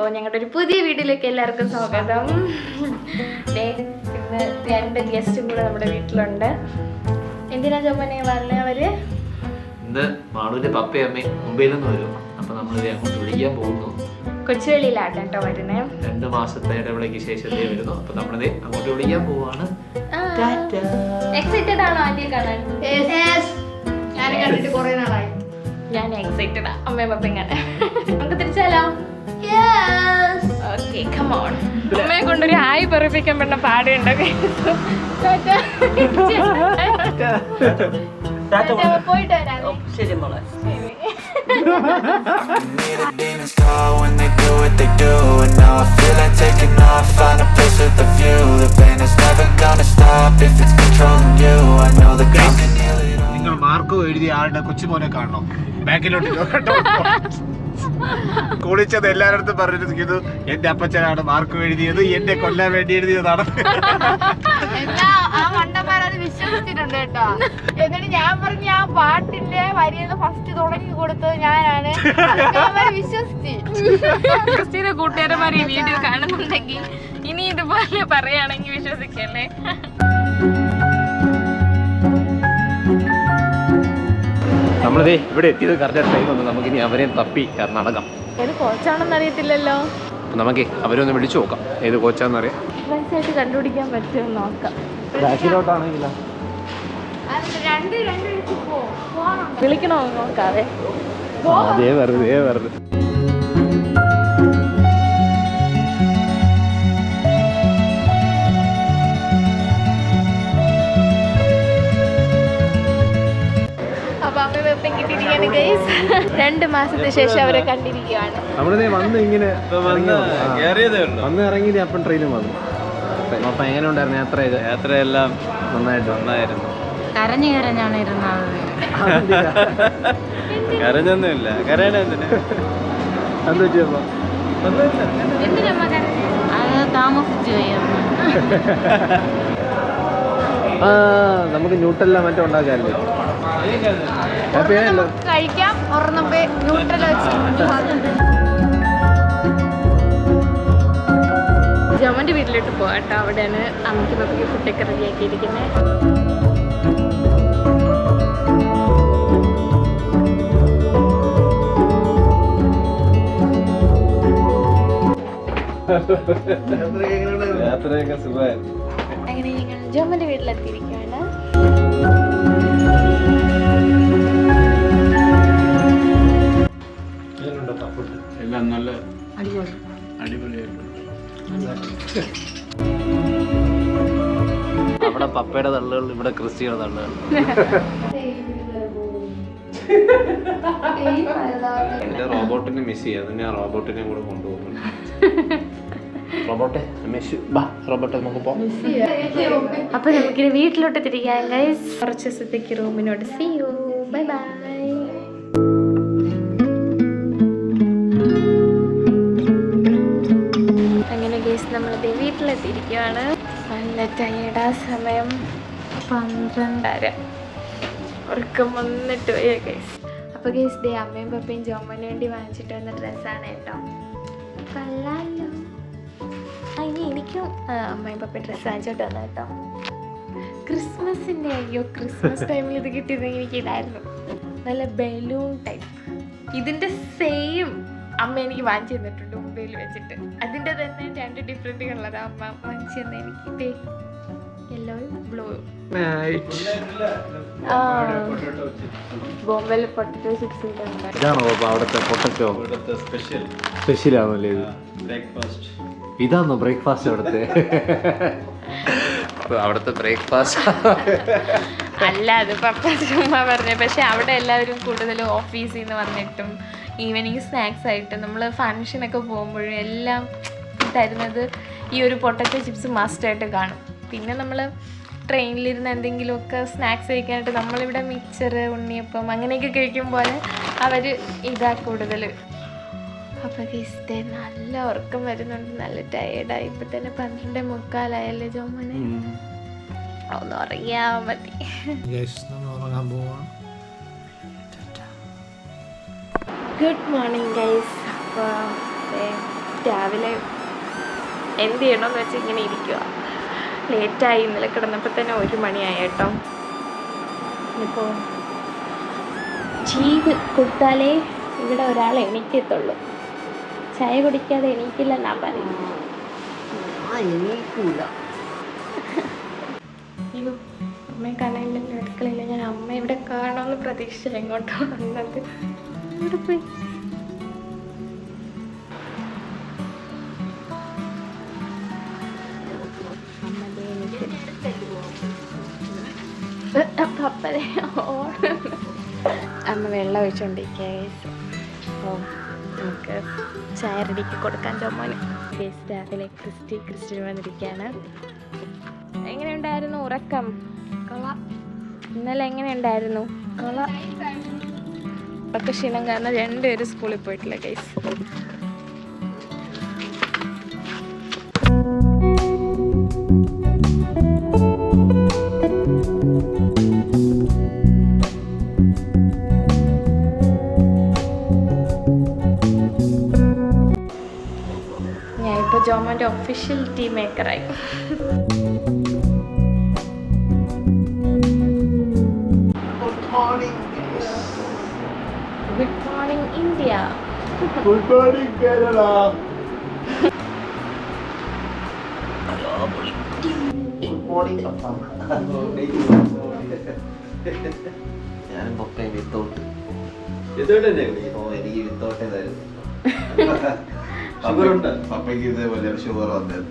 അപ്പോൾ ഞങ്ങളുടെ ഒരു പുതിയ വീഡിയോയിലേക്ക് എല്ലാവർക്കും സ്വാഗതം. ഇന്ന് 2 ഗസ്റ്റും കൂടെ നമ്മുടെ വീട്ടിലുണ്ട്. എന്തിനാ ജോമനെ വന്നവര്? ഇന്ന് മാളൂന്റെ പപ്പയും അമ്മയും മുംബൈയിൽ നിന്ന് വരും. അപ്പൊ നമ്മളിത് അങ്ങോട്ട് വിളിക്കാൻ പോകുന്നു. കൊച്ചുവേളിയിലാണ് കേട്ടോ വരുന്നേ. 2 മാസത്തെ ഇടവേളയ്ക്ക് ശേഷം വരുന്നു. അപ്പൊ നമ്മളിത് അങ്ങോട്ട് വിളിക്കാൻ പോവാണ്. എക്സൈറ്റഡ് ആണോ ആന്റിയെ കാണാൻ? ഞാൻ കണ്ടിട്ട് കുറെ നാളായി. ഞാൻ എക്സൈറ്റഡ് ആ അമ്മയും പപ്പയും കാണാൻ. നമുക്ക് തിരിച്ചാലോ? Okay, come on. അമ്മയെ കൊണ്ടൊരു ഹായ് പറയിപ്പിക്കാൻ പറ്റുന്ന പാടുണ്ടോ? പോയിട്ട് വരാം. ശരി മോളെ. Need a demon's call when they do what they do. And now I feel like taking off, find a place with a view. The pain is never gonna stop if it's controlling you. I know the God can heal it all. നിങ്ങൾ Marco എഴുതിയ ആളുടെ കൊച്ചുമോനെ കാണണം. ബാക്കിലോട്ട് കുളിച്ചത് എല്ലാവരുടെ പറഞ്ഞിരിക്കുന്നു. എന്റെ അപ്പച്ചനാണ് Marco എഴുതിയത്, എന്നെ കൊല്ലാൻ വേണ്ടി എഴുതിയതാണ്. ആ മണ്ടന്മാരത് വിശ്വസിച്ചിട്ടുണ്ട് കേട്ടോ. എന്നിട്ട് ഞാൻ പറഞ്ഞു ആ പാട്ടിന്റെ വരിയെന്ന് ഫസ്റ്റ് തുടങ്ങി കൊടുത്തത് ഞാനാണ്. വിശ്വസിച്ച് കൂട്ടുകാരന്മാർ ഈ വീഡിയോ കാണുന്നുണ്ടെങ്കിൽ ഇനി ഇതുപോലെ പറയുകയാണെങ്കിൽ വിശ്വസിക്കല്ലേ. നമ്മളിതേ ഇവിടെ എത്തിയത് കറക്റ്റ് ടൈം വന്നു. നമുക്കിനി അവരെയും തപ്പി കർണാടകം. ഏത് കോച്ചാണെന്ന് അറിയത്തില്ലല്ലോ. നമുക്ക് അവരൊന്ന് വിളിച്ചു നോക്കാം ഏത് കോച്ചാന്നറിയാം. മനസ്സായിട്ട് കണ്ടുപിടിക്കാൻ പറ്റുമെന്ന് നോക്കാം. ബാക്കിലോട്ടാണെങ്കിലോ വിളിക്കണോ നോക്കാതെ. അതേ വെറുതെ വെറുതെ. അപ്പൊ അമ്മ വെപ്പം കിട്ടിയിരിക്കുകയാണ് ഗൈസ്. 2 മാസത്തിന് ശേഷം അവരെ കണ്ടിരിക്കുകയാണ്. നമ്മളിതേ വന്ന് ഇങ്ങനെ വന്ന് ഇറങ്ങി അപ്പം ട്രെയിനും വന്നു. അപ്പം എങ്ങനെ ഉണ്ടായിരുന്നു യാത്ര? യാത്രയെല്ലാം നന്നായിരുന്നു. കരഞ്ഞാണ് ഇരുന്നത്. കരഞ്ഞൊന്നുമില്ല. കരയാനെന്തിനാ? എന്താ പറ്റിയപ്പോ? അത് താമസിച്ചു നമുക്ക് ന്യൂട്ടെല്ലാം മറ്റേ ഉണ്ടാക്കാറില്ലേ? കഴിക്കാം. ഒരെണ്ണം ന്യൂട്രൽ ജോമന്റെ വീട്ടിലോട്ട് പോകാട്ടോ. അവിടെയാണ് അമ്മയ്ക്ക് പപ്പയ്ക്ക് ഫുഡൊക്കെ റെഡിയാക്കിയിരിക്കുന്നത്. യാത്രയൊക്കെ സുഖമായിരുന്നു. അങ്ങനെ ഞങ്ങൾ ജോമന്റെ വീട്ടിലെത്തിയിരിക്കുകയാണ്. എല്ലാം നല്ല അടിപൊളിയായിട്ടുണ്ട്. അവിടെ പപ്പയുടെ തള്ളുകൾ, ഇവിടെ ക്രിസ്റ്റിയുടെ തള്ളുകൾ. എന്റെ റോബോട്ടിനെ മിസ് ചെയ്യാം. അതിന് ആ റോബോട്ടിനെ കൂടെ കൊണ്ടുപോകുന്നുണ്ട്. റോബോട്ടെ റോബോട്ടെ നമുക്ക് പോകാം. അപ്പൊ നമുക്കിനി വീട്ടിലോട്ട് തിരികാം ഗൈസ്. കുറച്ച് ദിവസത്തേക്ക് റൂമിനോട് സീ യു, ബൈ ബൈ. അങ്ങനെ ഗൈസ് നമ്മളിത് വീട്ടിലെത്തിയിരിക്കുകയാണ്. നല്ല ടയേർഡാ. സമയം 12:30. ഉറക്കം വന്നിട്ട് പോയ ഗൈസ്. അപ്പൊ ഗൈസ് ദേ അമ്മയും പപ്പയും ജോമന് വേണ്ടി വാങ്ങിച്ചിട്ട് വന്ന ഡ്രസ്സാണ് കേട്ടോ. കൊള്ളാലോ. ഇനി എനിക്കും അമ്മയും പപ്പയും ഡ്രസ്സ് വാങ്ങിച്ചോട്ട് വന്നു കേട്ടോ. ക്രിസ്മസിൻ്റെ. അയ്യോ, ക്രിസ്മസ് ടൈമിൽ ഇത് കിട്ടിയിരുന്നെങ്കിൽ എനിക്ക് ഇതായിരുന്നു. നല്ല ബലൂൺ ടൈപ്പ്. ഇതിൻ്റെ സെയിം അമ്മ എനിക്ക് വാങ്ങിച്ചു തന്നിട്ടുണ്ട് മുംബൈയിൽ വെച്ചിട്ട്. അതിൻ്റെ തന്നെ 2 ഡിഫറെൻറ്റ് കളറാണ് അമ്മ വാങ്ങിച്ചു തന്നെ എനിക്ക്. യെല്ലോയും ബ്ലൂയും. ബോംബെയിൽ പൊട്ടറ്റോ ചിപ്സ് ഉണ്ട്. ഇതാണോ അവിടുത്തെ പൊട്ടറ്റോ സ്പെഷ്യൽ ആണല്ലേ ഇത്? ഇതാണോ ബ്രേക്ക്ഫാസ്റ്റ് അവിടുത്തെ ബ്രേക്ക്ഫാസ്റ്റ്? അല്ല, അത് പപ്പ ചുമ്മാ പറഞ്ഞത്. പക്ഷെ അവിടെ എല്ലാവരും കൂടുതലും ഓഫീസിൽ നിന്ന് വന്നിട്ടും ഈവനിങ് സ്നാക്സ് ആയിട്ട് നമ്മൾ ഫങ്ഷനൊക്കെ പോകുമ്പോഴും എല്ലാം തരുന്നത് ഈ ഒരു പൊട്ടറ്റോ ചിപ്സ് മസ്റ്റായിട്ട് കാണും. പിന്നെ നമ്മൾ ട്രെയിനിലിരുന്ന് എന്തെങ്കിലുമൊക്കെ സ്നാക്സ് കഴിക്കാനായിട്ട് നമ്മളിവിടെ മിക്സർ, ഉണ്ണിയപ്പം അങ്ങനെയൊക്കെ കഴിക്കും പോലെ അവർ ഇതാ കൂടുതൽ. അപ്പോൾ ഗൈസ് നല്ല ഉറക്കം വരുന്നുണ്ട്. നല്ല ടയേർഡായി. ഇപ്പം തന്നെ 12:45 ജോമനെ. ഒന്ന് ഉറങ്ങിയാൽ മതി. Good morning guys. അപ്പോൾ രാവിലെ എന്ത് ചെയ്യണമെന്ന് വെച്ചാൽ ഇങ്ങനെ ഇരിക്കുക. ലേറ്റായി, ഇന്നലെ കിടന്നപ്പോൾ തന്നെ 1 മണിയായി കേട്ടോ. ഇപ്പോൾ ടീ കൊടുത്താലേ ഇവിടെ ഒരാൾ എണീക്കത്തുള്ളൂ. ചായ കുടിക്കാതെ എണീക്കില്ലെന്നാ പറയുന്നത്. എണീക്കൂല. അയ്യോ, അമ്മയെ കാണാനില്ലല്ലോ, അടുക്കളയില്ല. ഞാൻ അമ്മ ഇവിടെ കാണുമെന്ന് പ്രതീക്ഷ എങ്ങോട്ടോ വന്നത്. ഇവിടെ പോയി. അമ്മ വെള്ളം ഒഴിച്ചോണ്ടിരിക്കുക. അപ്പോൾ നമുക്ക് ചായ റെഡിക്ക് കൊടുക്കാൻ ചോമോന്. രാവിലെ ക്രിസ്ത്യൻ വന്നിരിക്കുകയാണ്. എങ്ങനെയുണ്ടായിരുന്നു ഉറക്കം? ഇന്നലെ എങ്ങനെയുണ്ടായിരുന്നു? ഉറക്ക ക്ഷീണം കാരണം 2 പേര് സ്കൂളിൽ പോയിട്ടില്ല ഗൈസ്. ഞാൻ ഇപ്പോൾ ജോമോൻ്റെ ഒഫീഷ്യൽ ടീ മേക്കറായി. Good morning India. Good morning Kerala. ഞാനും പപ്പയും വിത്തോട്ട് എനിക്ക് വിത്തോട്ടേതായിരുന്നു. പപ്പയ്ക്ക് ഇതേപോലെ ഷുഗർ വന്നത്.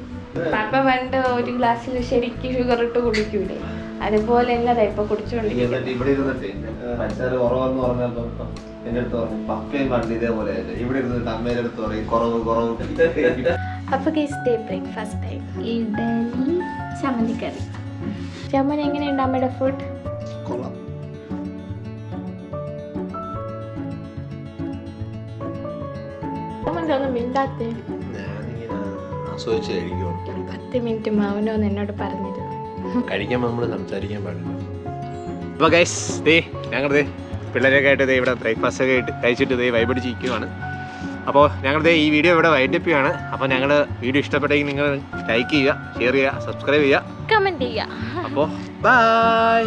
പാപ്പ പണ്ട് ഒരു ഗ്ലാസ്സിൽ ശരിക്കും ഷുഗർ ഇട്ട് കുടിക്കൂലേ, അതുപോലെ എന്നതാ ഇപ്പൊ കുടിച്ചോണ്ടിരിക്കുന്നത്. ഇവിടെ ഇരുന്നിട്ട് പഞ്ചസാര കുറവെന്ന് പറഞ്ഞപ്പോ എന്റെ അടുത്ത് പറഞ്ഞു പപ്പയും പണ്ട് ഇതേപോലെ ഇവിടെ ഇരുന്നിട്ട് അമ്മേന്റെ അടുത്ത് പറയും കുറവ്. അപ്പൊ ഗൈസ് ബ്രേക്ക്ഫാസ്റ്റ് ആയി. ഇഡലി ചമ്മന്തിക്കറി. ചമ്മൻ എങ്ങനെയുണ്ട് അമ്മയുടെ ഫുഡ്? ഒന്നും മിണ്ടാത്തേ. ഞാനിങ്ങനെ ആസ്വദിച്ച് കഴിക്കും. 10 മിനിറ്റ് മൗനമെന്ന് എന്നോട് പറഞ്ഞിരുന്നു. കഴിക്കുമ്പോൾ നമ്മൾ സംസാരിക്കാൻ പാടില്ല. അപ്പോൾ ഗൈസ് ഞങ്ങൾ പിള്ളേരൊക്കെ ആയിട്ട് ഇവിടെ ബ്രേക്ക്ഫാസ്റ്റ് ഒക്കെ കഴിച്ചിട്ട് വൈബടിച്ചിരിക്കുകയാണ്. അപ്പോൾ ഞങ്ങൾ ഈ വീഡിയോ ഇവിടെ വൈൻഡപ്പ് ചെയ്യുകയാണ്. അപ്പോൾ ഞങ്ങൾ വീഡിയോ ഇഷ്ടപ്പെട്ടെങ്കിൽ നിങ്ങൾ ലൈക്ക് ചെയ്യുക, ഷെയർ ചെയ്യുക, സബ്സ്ക്രൈബ് ചെയ്യുക, കമന്റ് ചെയ്യുക. അപ്പോൾ ബൈ.